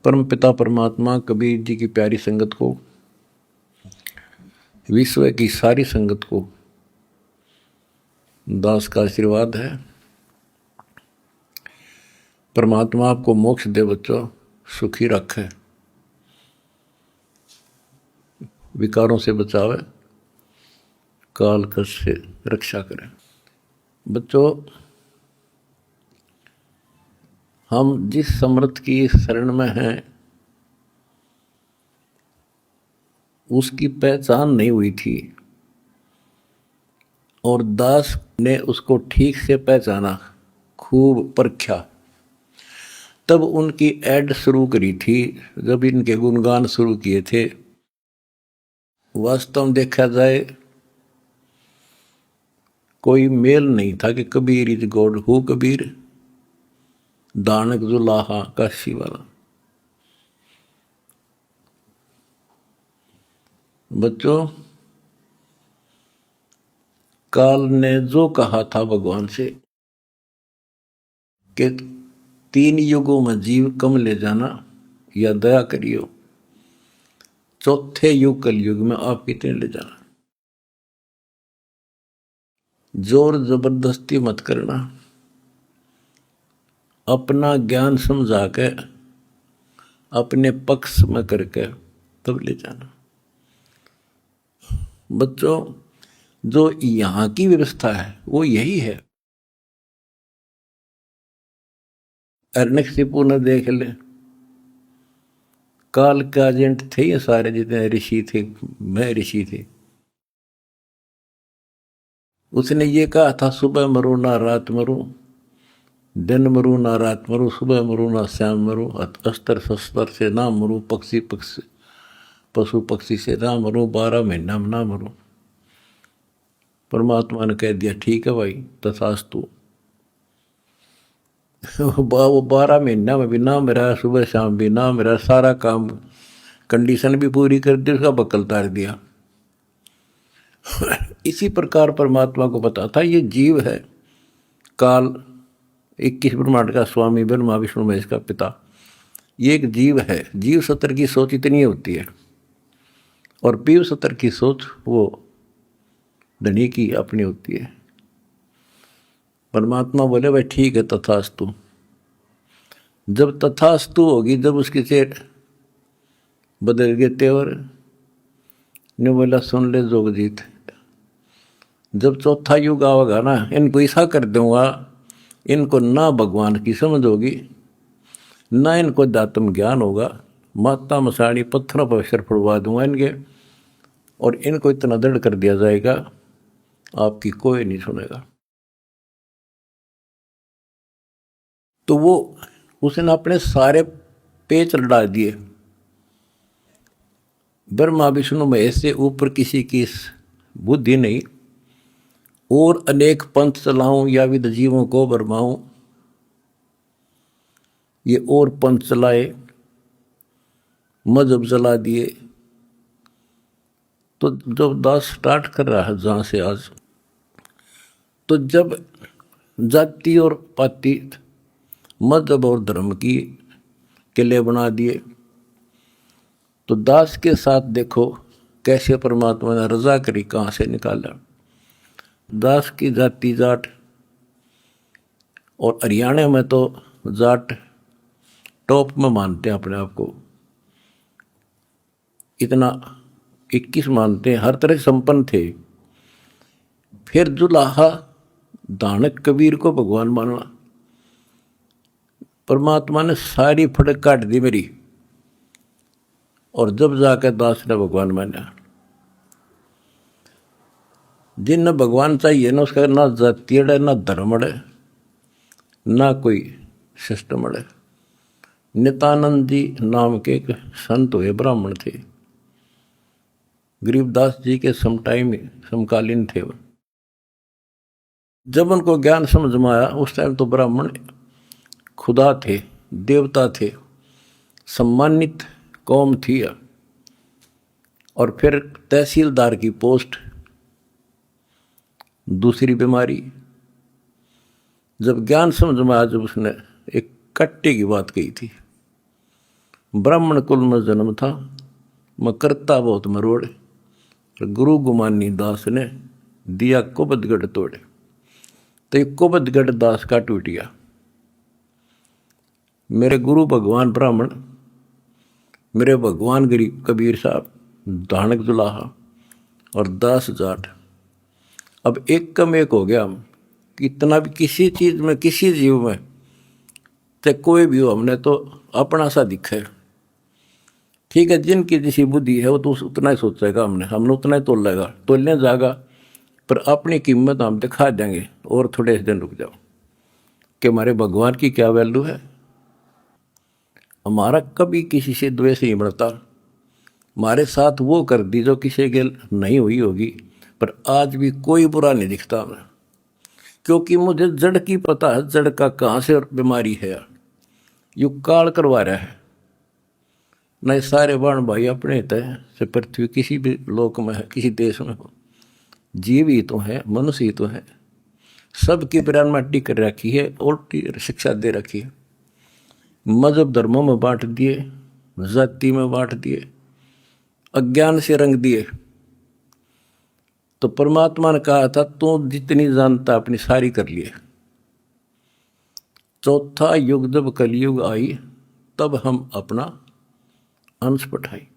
परम पिता परमात्मा कबीर जी की प्यारी संगत को, विश्व की सारी संगत को दास का आशीर्वाद है। परमात्मा आपको मोक्ष दे बच्चों, सुखी रखे, विकारों से बचावे, काल कष्ट से रक्षा करे। बच्चों, हम जिस समर्थ की शरण में हैं उसकी पहचान नहीं हुई थी और दास ने उसको ठीक से पहचाना, खूब परखा, तब उनकी ऐड शुरू करी थी, जब इनके गुणगान शुरू किए थे। वास्तव में देखा जाए कोई मेल नहीं था कि Kabir is God, who Kabir, दानक जुलाहा काशी वाला। बच्चों, काल ने जो कहा था भगवान से कि 3 युगों में जीव कम ले जाना या दया करियो, चौथे युग कलयुग में आप कितने ले जाना। जोर जबरदस्ती मत करना, अपना ज्ञान समझा के अपने पक्ष में करके तब ले जाना। बच्चों, जो यहाँ की व्यवस्था है वो यही है। अर्नकशिपु ने देख ले, काल के एजेंट थे ये सारे, जितने ऋषि थे, मैं ऋषि थे। उसने ये कहा था, सुबह मरो ना रात मरो, दिन मरू ना रात मरू, सुबह मरू ना शाम मरू, अस्त्र शस्त्र से ना मरू, पशु पक्षी से ना मरू, 12 महीना में ना मरू। परमात्मा ने कह दिया, ठीक है भाई, तथास्तु। वो 12 महीना में भी ना मेरा, सुबह शाम भी ना मेरा, सारा काम कंडीशन भी पूरी कर दी, उसका बक्कल तार दिया। इसी प्रकार परमात्मा को पता था ये जीव है, काल 21 ब्रह्मांड का स्वामी, ब्रह्मा विष्णु महेश का पिता, ये एक जीव है। जीव सत्र की सोच इतनी होती है और पीव सत्र की सोच वो धनी की अपनी होती है। परमात्मा बोले, भाई ठीक है, तथास्तु। जब तथास्तु होगी, जब उसके चेट बदल गए तेवर, ने बोला, सुन ले जोगजीत, जब चौथा युग आवेगा ना, इनको ऐसा कर दूंगा, इनको ना भगवान की समझ होगी, ना इनको दातम ज्ञान होगा, माता मसाणी पत्थरों पर अक्षर पड़वा दूंगा इनके, और इनको इतना दृढ़ कर दिया जाएगा आपकी कोई नहीं सुनेगा। तो वो उसने अपने सारे पेच लड़ा दिए, ब्रह्मा विष्णु महेश से ऊपर किसी की बुद्धि नहीं, और अनेक पंथ चलाऊं या विद जीवों को बरमाऊं, ये और पंथ चलाए, मजहब चला दिए। तो जब दास स्टार्ट कर रहा है जहां से आज, तो जब जाति और पाति, मजहब और धर्म की किले बना दिए, तो दास के साथ देखो कैसे परमात्मा ने रजा करी, कहां से निकाला। दास की जाति जाट, और हरियाणा में तो जाट टॉप में मानते हैं अपने आप को, इतना 21 मानते हैं, हर तरह संपन्न थे। फिर जुलाहा दानक कबीर को भगवान मानना, परमात्मा ने सारी फड़क काट दी मेरी, और जब जाकर दास ने भगवान माना। जिन भगवान चाहिए ना, उसका ना जाति अड़े, ना धर्म अड़े, ना कोई सिस्टम अड़े। नित्यानंद जी नाम के एक संत हुए, ब्राह्मण थे, गरीबदास जी के समकालीन थे वो। जब उनको ज्ञान समझ में आया, उस टाइम तो ब्राह्मण खुदा थे, देवता थे, सम्मानित कौम थी। और फिर तहसीलदार की पोस्ट, दूसरी बीमारी। जब ज्ञान समझ में आया, जब उसने एक कट्टे की बात कही थी, ब्राह्मण कुल में जन्म था, मैं करता बहुत मरोड़। गुरु गुमानी दास ने दिया कुबदगढ़ तोड़े, तो ये कुबदगढ़ दास का टूट गया। मेरे गुरु भगवान ब्राह्मण, मेरे भगवान गरीब कबीर साहब, धानक जुलाहा और दास जाट, अब एक कम एक हो गया हम। इतना भी किसी चीज में, किसी जीव में, चाहे कोई भी हो, हमने तो अपना सा दिखा है। ठीक है, जिनकी जैसी बुद्धि है वो तो उतना ही सोचेगा, हमने उतना ही तोलेगा, तोलने जाएगा, पर अपनी कीमत हम दिखा देंगे। और थोड़े दिन रुक जाओ कि हमारे भगवान की क्या वैल्यू है। हमारा कभी किसी से द्वेष नहीं बढ़ता। हमारे साथ वो कर दी जो किसी के नहीं हुई होगी, पर आज भी कोई बुरा नहीं दिखता हमें, क्योंकि मुझे जड़ की पता है, जड़ का कहाँ से बीमारी है। यू काल करवा रहा है। नहीं सारे बाण भाई अपने तय से पृथ्वी किसी भी लोक में है, किसी देश में हो, जीव ही तो है, मनुष्य ही तो है। सबकी प्राणमाटी कर रखी है, उल्टी शिक्षा दे रखी है। मजहब धर्मों में बांट दिए, जाति में बांट दिए, अज्ञान से रंग दिए। तो परमात्मा ने कहा था तू जितनी जानता अपनी सारी कर लिए। चौथा युग जब कलयुग आई, तब हम अपना अंश पठाई।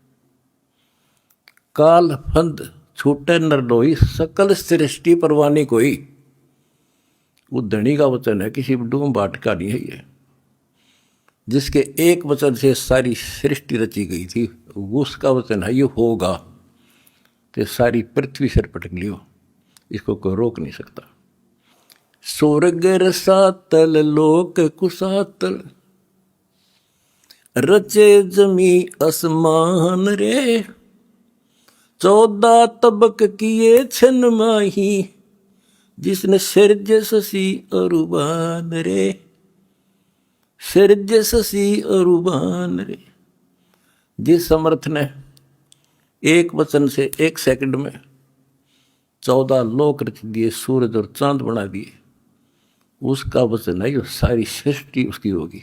काल फंद छूटे नर लोई, सकल सृष्टि परवानी कोई। वो धनी का वचन है, किसी डूम बाट का नहीं है ये। जिसके एक वचन से सारी सृष्टि रची गई थी, उसका वचन है ये होगा, तो सारी पृथ्वी सिर पटक लियो, इसको कोई रोक नहीं सकता। स्वर्ग रसातल लोक कुसातल, रचे जमी असमान रे। 14 तबक किए छन माही, जिसने सिरज ससी अरुबान रे। सिरज ससी अरुबान रे। जिस समर्थ ने एक वचन से एक सेकंड में 14 लोक रच दिए, सूरज और चांद बना दिए, उसका वचन है ये सारी सृष्टि उसकी होगी।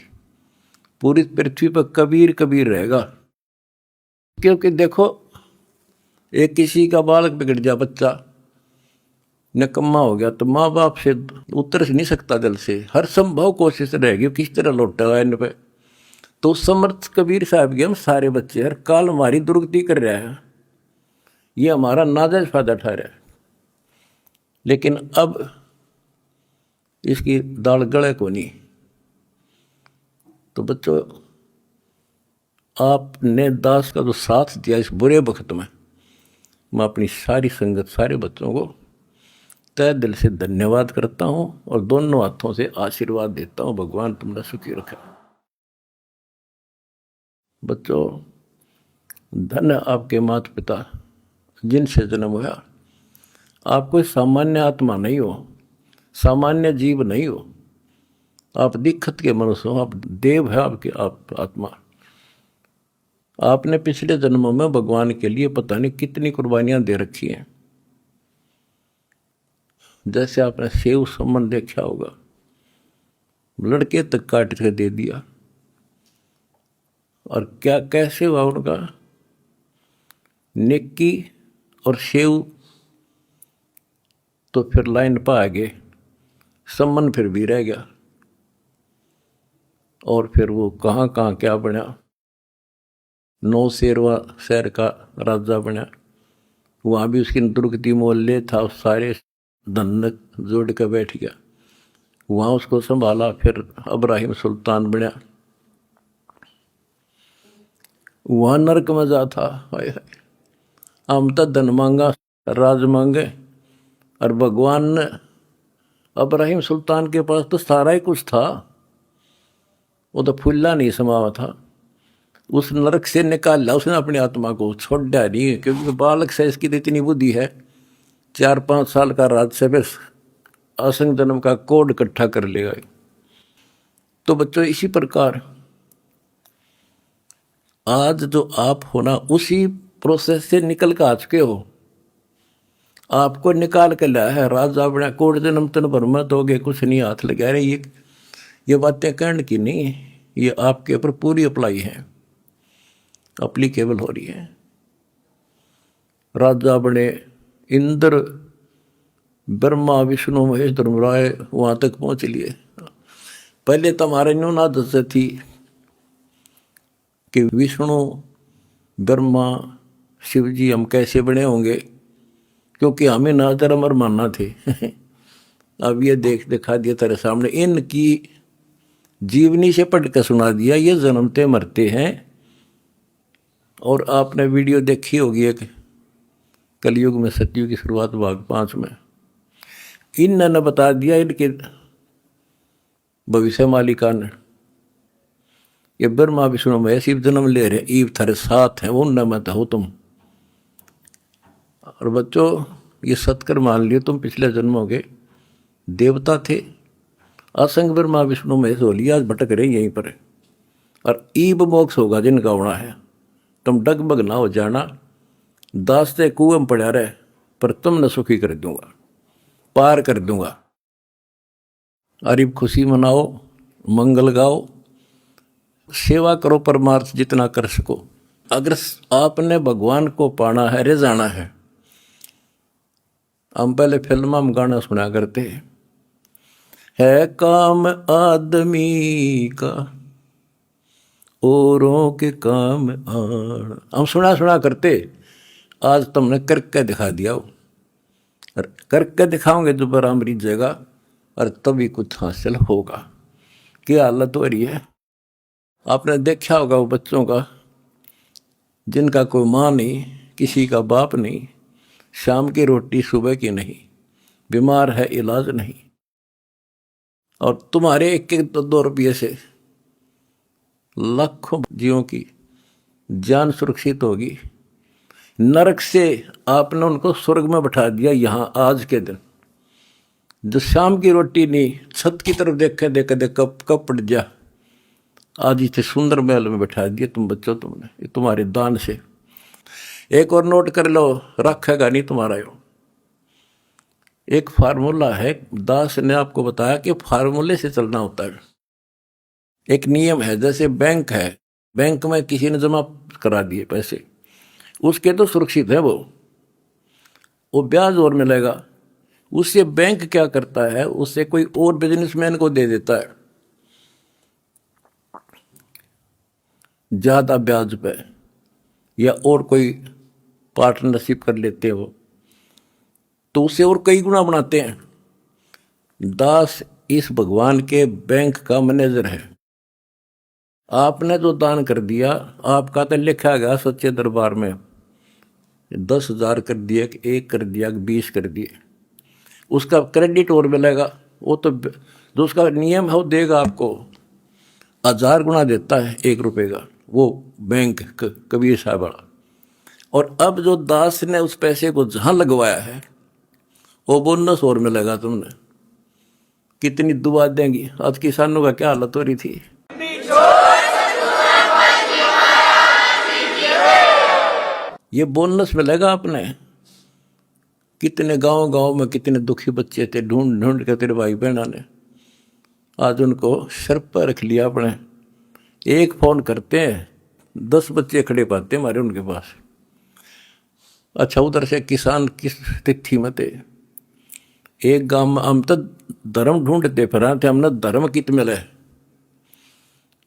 पूरी पृथ्वी पर कबीर कबीर रहेगा। क्योंकि देखो, एक किसी का बालक बिगड़ गया, बच्चा निकम्मा हो गया, तो माँ बाप से उतर नहीं सकता दिल से, हर संभव कोशिश रहेगी किस तरह लौटेगा इन पे। तो समर्थ कबीर साहब के हम सारे बच्चे, हर काल हमारी दुर्गति कर रहा है, ये हमारा नाजायज फायदा उठा रहा है। लेकिन अब इसकी दाल गले को नहीं। तो बच्चों, आपने दास का जो साथ दिया इस बुरे वक्त में, मैं अपनी सारी संगत, सारे बच्चों को तय दिल से धन्यवाद करता हूँ और दोनों हाथों से आशीर्वाद देता हूँ। भगवान तुमने सुखी रखा। बच्चों, धन आपके माता पिता जिनसे जन्म हुआ। आप कोई सामान्य आत्मा नहीं हो, सामान्य जीव नहीं हो, आप दिक्कत के मनुष्य हो, आप देव है, आपके आप आत्मा। आपने पिछले जन्मों में भगवान के लिए पता नहीं कितनी कुर्बानियां दे रखी हैं। जैसे आपने सेव सम्मन देखा होगा, लड़के तक काट के दे दिया, और क्या कैसे हुआ उनका, नेकी और सेव तो फिर लाइन पर आ गए, सम्मन फिर भी रह गया, और फिर वो कहाँ कहाँ क्या बना, 9 शेरवा शहर का राजा बना, वहाँ भी उसकी दुर्गति मोहल्ले था, सारे धन जोड़ के बैठ गया, वहाँ उसको संभाला। फिर इब्राहिम सुल्तान बना, वहाँ नरक में जा था। हाय हाय, हम तो धन मांगा, राज मांगे, और भगवान ने इब्राहिम सुल्तान के पास तो सारा ही कुछ था, वो तो फुल्ला नहीं समावा था। उस नरक से निकाला उसने अपनी आत्मा को, छोड़ा नहीं, क्योंकि बालक से इसकी तो इतनी बुद्धि है, 4-5 साल का राज से बस असंग जन्म का कोड इकट्ठा कर लेगा। तो बच्चों, इसी प्रकार आज जो आप हो ना, उसी प्रोसेस से निकल कर आ चुके हो। आपको निकाल के लाया है राजा बना, कोड जन्म तन भर मत दोगे, कुछ नहीं हाथ लगा रहे। ये बातें कहने की नहीं, ये आपके ऊपर पूरी अप्लाई है। अप्लीकेबल हो रही है। राजा बने इंद्र, ब्रह्मा विष्णु महेश धर्मराय वहाँ तक पहुँच लिए। पहले तो हमारे न्यून आदत से थी कि विष्णु ब्रह्मा शिव जी हम कैसे बने होंगे, क्योंकि हमें ना धर्म और मानना थे। अब ये दिखा दिया तेरे सामने, इनकी जीवनी से पढ़ कर सुना दिया, ये जन्मते मरते हैं। और आपने वीडियो देखी होगी एक कलयुग में सतयुग की शुरुआत भाग 5 में, इन्होंने बता दिया इनके भविष्य मालिका ने, ये ब्रह्मा विष्णु महेश शिव जन्म ले रहे, ईव थारे साथ हैं, उन न मत हो तुम। और बच्चों ये सत्कर मान लियो, तुम पिछले जन्मों के देवता थे, असंग ब्रह्मा विष्णु महेश हो लिया, आज भटक रहे यहीं पर। और ईब मोक्ष होगा जिनका होना है, तुम डगमग ना हो जाना, दास्ते कुएं में पड़ा रहे, पर तुम न सुखी कर दूंगा, पार कर दूंगा। अरीब खुशी मनाओ, मंगल गाओ, सेवा करो परमार्थ जितना कर सको। अगर आपने भगवान को पाना है, रिझाना है, हम पहले फिल्म में गाना सुना करते है काम आदमी का औरों के काम आण, हम सुना करते। आज तुमने करके दिखा दिया, और करके दिखाओगे दोबारा मरीज जाएगा, और तभी कुछ हासिल होगा। क्या हालत हो रही है, आपने देखा होगा वो बच्चों का जिनका कोई माँ नहीं, किसी का बाप नहीं, शाम की रोटी सुबह की नहीं, बीमार है इलाज नहीं, और तुम्हारे 1-2 रुपये से लाखों जीवों की जान सुरक्षित होगी। नरक से आपने उनको स्वर्ग में बैठा दिया यहाँ आज के दिन। जो शाम की रोटी नहीं, छत की तरफ देखे देख कब पड़ जा, आज इसे सुंदर महल में बैठा दिया तुम बच्चों, तुमने ये तुम्हारे दान से। एक और नोट कर लो, रखेगा नहीं तुम्हारा यो। एक फार्मूला है, दास ने आपको बताया कि फार्मूले से चलना होता है। एक नियम है, जैसे बैंक है, बैंक में किसी ने जमा करा दिए पैसे, उसके तो सुरक्षित है, वो ब्याज और मिलेगा। उससे बैंक क्या करता है, उससे कोई और बिजनेसमैन को दे देता है ज्यादा ब्याज पे, या और कोई पार्टनरशिप कर लेते हो तो उससे और कई गुना बनाते हैं। दास इस भगवान के बैंक का मैनेजर है। आपने जो दान कर दिया, आपका तो लिखा गया सच्चे दरबार में, 10,000 कर दिया कि 1 कर दिया कि 20 कर दिए, उसका क्रेडिट और मिलेगा। वो तो जो उसका नियम है वो देगा आपको, 1000 गुना देता है 1 रुपये का वो बैंक कबीर साहब वाला। और अब जो दास ने उस पैसे को जहाँ लगवाया है, वो बोनस और मिलेगा तुमने। कितनी दुआ देंगी। आज किसानों का क्या हालत हो रही थी। ये बोनस मिलेगा आपने। कितने गांव में कितने दुखी बच्चे थे, ढूंढ ढूंढ के तेरे भाई बहना ने आज उनको सर पर रख लिया अपने। एक फोन करते हैं 10 बच्चे खड़े पाते हमारे उनके पास। अच्छा, उधर से किसान किस तिथि में थे, एक गांव में हम तो धर्म ढूंढते फिर थे, हमने धर्म कित मिले,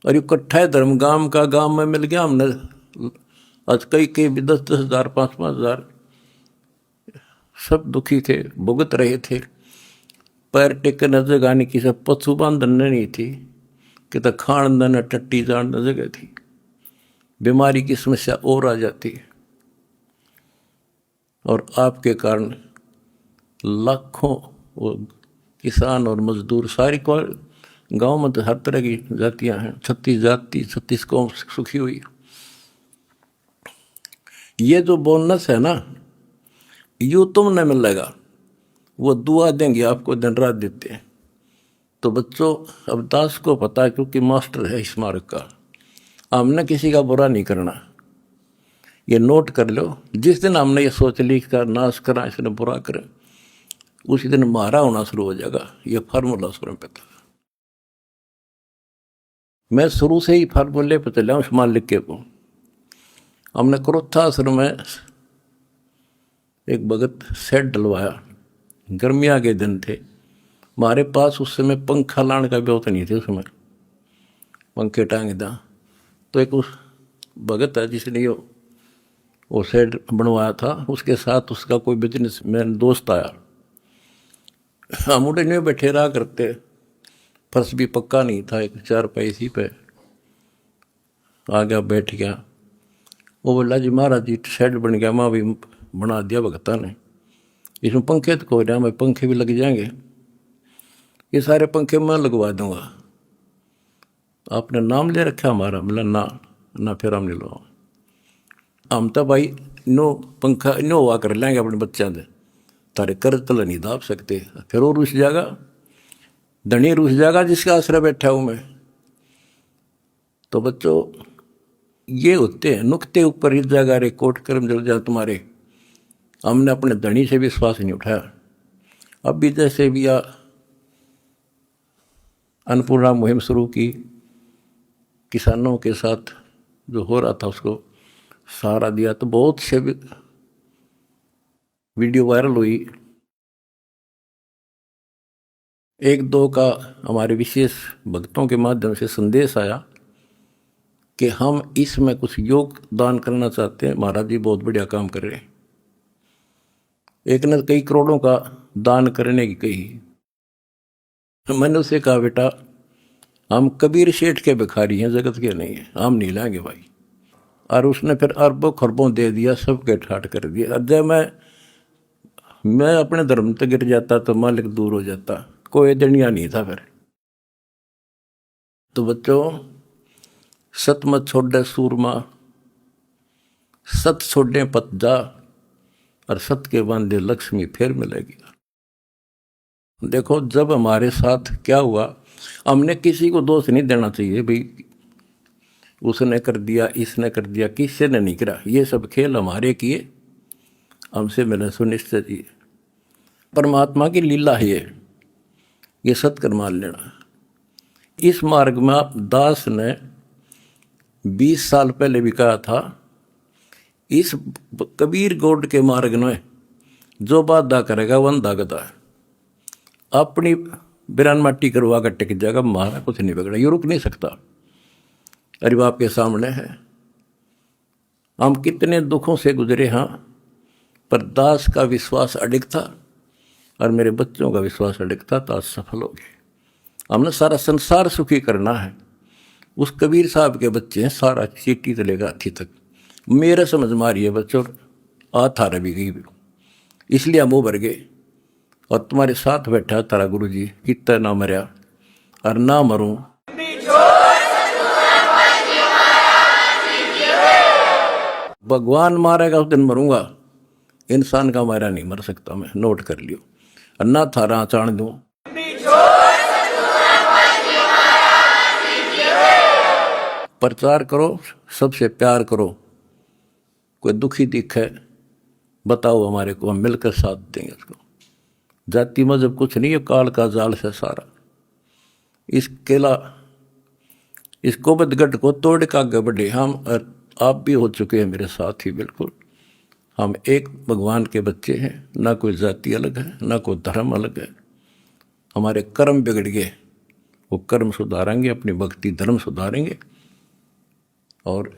और इकट्ठा है धर्म गांव में मिल गया हमने। आज कई 10-10 हज़ार 5-5 हज़ार, सब दुखी थे, भुगत रहे थे। पैर टेकने जगह नहीं, किसी पशु बांधन नहीं थी, कि तो खान न टट्टी जान जगह थी। बीमारी की समस्या और आ जाती है, और आपके कारण लाखों वो किसान और मजदूर, सारी को गांव में तो हर तरह की जातियां हैं, 36 जाति 36 कौम सुखी हुई। ये जो बोनस है ना, यूँ तुमने मिलेगा, वो दुआ देंगे आपको, दिन रात देते हैं। तो बच्चों, अब दास को पता है, क्योंकि मास्टर है इस मार्ग का, हमने किसी का बुरा नहीं करना। ये नोट कर लो, जिस दिन हमने ये सोच ली का नाश करा, इसने बुरा करे, उसी दिन मारा होना शुरू हो जाएगा। ये फार्मूला शुरू में पता, मैं शुरू से ही फार्मूले पर चला हूँ मालिक के को। हमने क्रोथा आश्रम में एक भगत सेट डलवाया, गर्मियाँ के दिन थे, हमारे पास उस समय पंखा लाने का व्यवस्था नहीं थी, उस समय पंखे टांग दा। तो एक उस भगत है जिसने वो सेट बनवाया था, उसके साथ उसका कोई बिजनेस मैन दोस्त आया। हम उड़े नहीं बैठे रहा करते, फर्श भी पक्का नहीं था, एक चारपाई इसी पे आ गया, बैठ गया। वो बोला जी महाराज जी शेड बन गया, माँ भी बना दिया भगता ने, इसमें पंखे तो कोई रहा, मैं पंखे भी लग जाएंगे, ये सारे पंखे मैं लगवा दूंगा, आपने नाम ले रखा हमारा? बोला ना फिर हम नहीं लो, हम तो भाई नो पंखा नो हुआ कर लेंगे अपने बच्चों से, तारे कर्ज तल नहीं दाब सकते। फिर वो रुस जाएगा, धनी रुस जाएगा जिसका आश्रय बैठा हूँ मैं। तो बच्चों ये होते हैं नुक्ते ऊपर इस जगह रे कोट कर्म जल जाए तुम्हारे। हमने अपने धनी से विश्वास नहीं उठाया। अब भी जैसे भी अन्नपूर्णा मुहिम शुरू की, किसानों के साथ जो हो रहा था उसको सहारा दिया, तो बहुत से वीडियो वायरल हुई। एक दो का हमारे विशेष भक्तों के माध्यम से संदेश आया कि हम इसमें कुछ योगदान करना चाहते हैं, महाराज जी बहुत बढ़िया काम कर रहे हैं। एक ने कई करोड़ों का दान करने की कही। मैंने उसे कहा बेटा हम कबीर शेठ के भिखारी हैं, जगत के नहीं हैं, हम नहीं लाएंगे भाई। और उसने फिर अरबों खरबों दे दिया, सबके ठाट कर दिया। और जब मैं अपने धर्म तक गिर जाता तो मालिक दूर हो जाता, कोई दनिया नहीं था फिर। तो बच्चों सत मत छोड़े सूरमा, सत छोड़े पत जा, और सत के बांधे लक्ष्मी फिर मिलेगी। देखो जब हमारे साथ क्या हुआ, हमने किसी को दोष नहीं देना चाहिए भाई उसने कर दिया, इसने कर दिया, किसी ने नहीं करा। ये सब खेल हमारे किए, हमसे मैंने सुनिश्चित किए। परमात्मा की लीला है ये सत्कर मान लेना। इस मार्ग में आप दास ने 20 साल पहले भी कहा था, इस कबीर गौड़ के मार्ग में जो बाधा करेगा वो अंधा गधा है। अपनी बिरान माटी करवा कर टिक जाएगा, मारा कुछ नहीं बिगड़ा, ये रुक नहीं सकता। अरे बाप के सामने है, हम कितने दुखों से गुजरे हाँ, पर दास का विश्वास अडिग था और मेरे बच्चों का विश्वास अडिग था, तो आज सफल हो गए। हमने सारा संसार सुखी करना है। उस कबीर साहब के बच्चे हैं, सारा चीटी से लेकर हाथी तक। मेरे समझ मारिए बच्चों, थारा भी गई, इसलिए हम उभर गए। और तुम्हारे साथ बैठा तारा गुरु जी, कितना ना मरया और ना मरूं। भगवान मारेगा उस दिन मरूंगा, इंसान का मारा नहीं मर सकता मैं, नोट कर लियो। और ना थारा चाण दूं, प्रचार करो, सबसे प्यार करो। कोई दुखी दिखे बताओ हमारे को, हम मिलकर साथ देंगे उसको। जाति मजहब कुछ नहीं है, काल का जाल से सारा। इस केला इस कोबदगढ़ को तोड़ के आगे बढ़े हम, और आप भी हो चुके हैं मेरे साथ ही। बिल्कुल हम एक भगवान के बच्चे हैं, ना कोई जाति अलग है, ना कोई धर्म अलग है। हमारे कर्म बिगड़ गए, वो कर्म सुधारेंगे, अपनी भक्ति धर्म सुधारेंगे और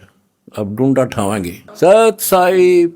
अब डूंडा ठावाएंगे। सत साहिब।